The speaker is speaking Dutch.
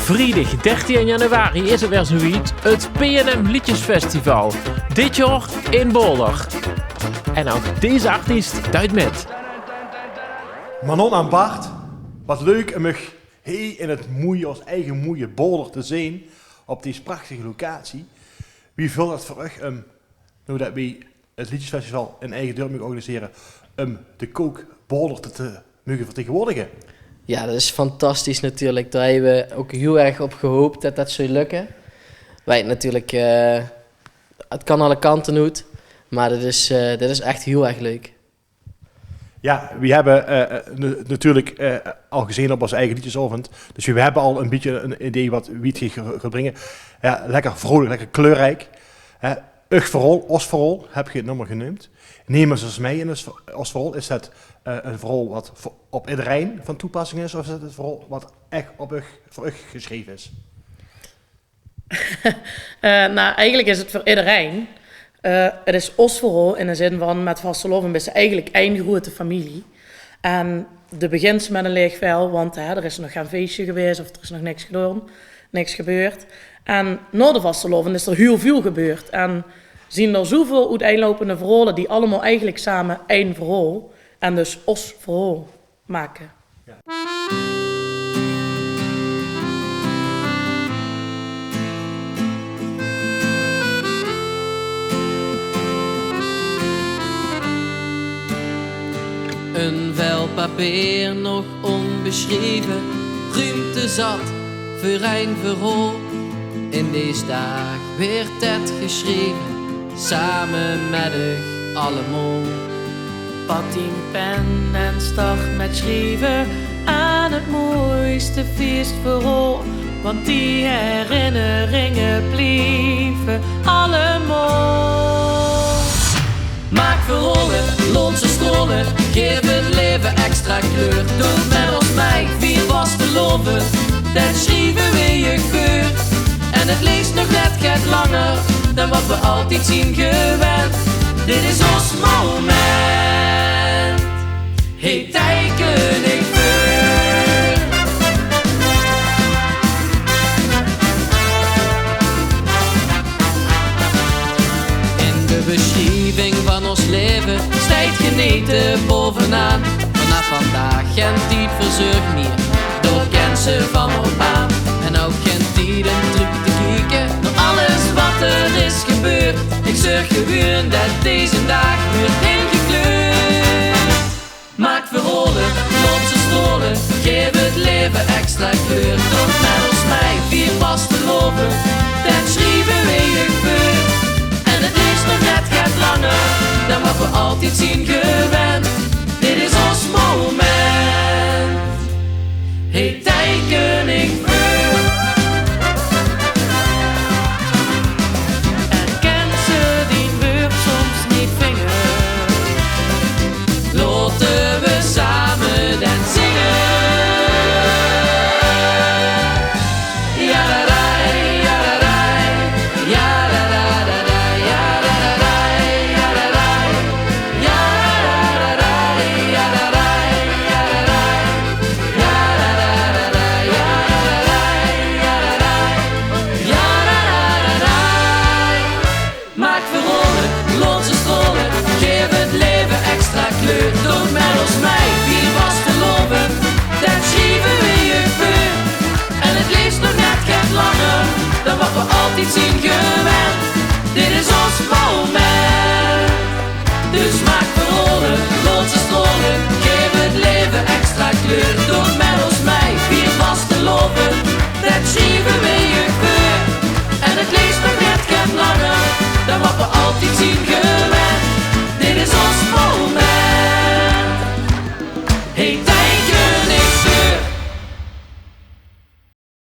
Vrijdag 13 januari is het weer zoiets, het PNM Liedjesfestival. Dit jaar in Boulder. En ook deze artiest duidt met. Manon en Bart, wat leuk om hier in het mooie, ons eigen mooie Boulder te zijn, op deze prachtige locatie. Wie vult het voor u nou dat wij het Liedjesfestival in eigen deur mogen organiseren, om de kook Boulder te mogen vertegenwoordigen? Ja, dat is fantastisch natuurlijk. Daar hebben we ook heel erg op gehoopt dat dat zou lukken. Wij natuurlijk, het kan alle kanten uit, maar dit is echt heel erg leuk. Ja, we hebben natuurlijk al gezien op onze eigen liedjesavond. Dus we hebben al een beetje een idee wat Wiet gaat brengen. Ja, lekker vrolijk, lekker kleurrijk. Verhaal, ons verhaal, heb je het nummer genoemd. Neem eens als mij in ons verhaal. Is het een verhaal wat op iedereen van toepassing is? Of is het een verhaal wat echt voor u geschreven is? Nou, eigenlijk is het voor iedereen. Het is ons verhaal in de zin van met vastelovend is eigenlijk één grote familie. En de begint met een leeg vel, want er is nog geen feestje geweest of er is nog niks gedaan, niks gebeurd. En na de vastelovend is er heel veel gebeurd. En zien er zoveel uiteenlopende verhalen die allemaal eigenlijk samen één verhaal en dus ons verhaal maken. Ja. Een vel papier nog onbeschreven, ruimte zat voor een verhaal. In deze dag werd het geschreven, samen met u allemaal. Pat in pen en start met schrijven aan het mooiste feestverhaal. Want die herinneringen blijven allemaal. Maak verhalen, loont ze strolen, geef het leven extra kleur. Doe met ons mee, vier vasteloven, dat schrijven we je geur. En het leest nog net gaat langer dan wat we altijd zien gewend. Dit is ons moment. Hey, teken ik voor. In de beschrijving van ons leven stijgt genieten bovenaan. Vanaf vandaag geen tijd verzorgd meer door kensen van op aan. En ook geen tijd om terug te kijken naar alles wat er is gebeurd. Ik zorg gewoon dat deze dag wordt ingekleurd. Maak verhalen, loop ze stolen, geef het leven extra kleur. Door met ons mee, vier vasteloven, dat schrijven we je geur. En het is nog net gaat langer dan wat we altijd zien gewend. Dit is ons moment. Hey, teken.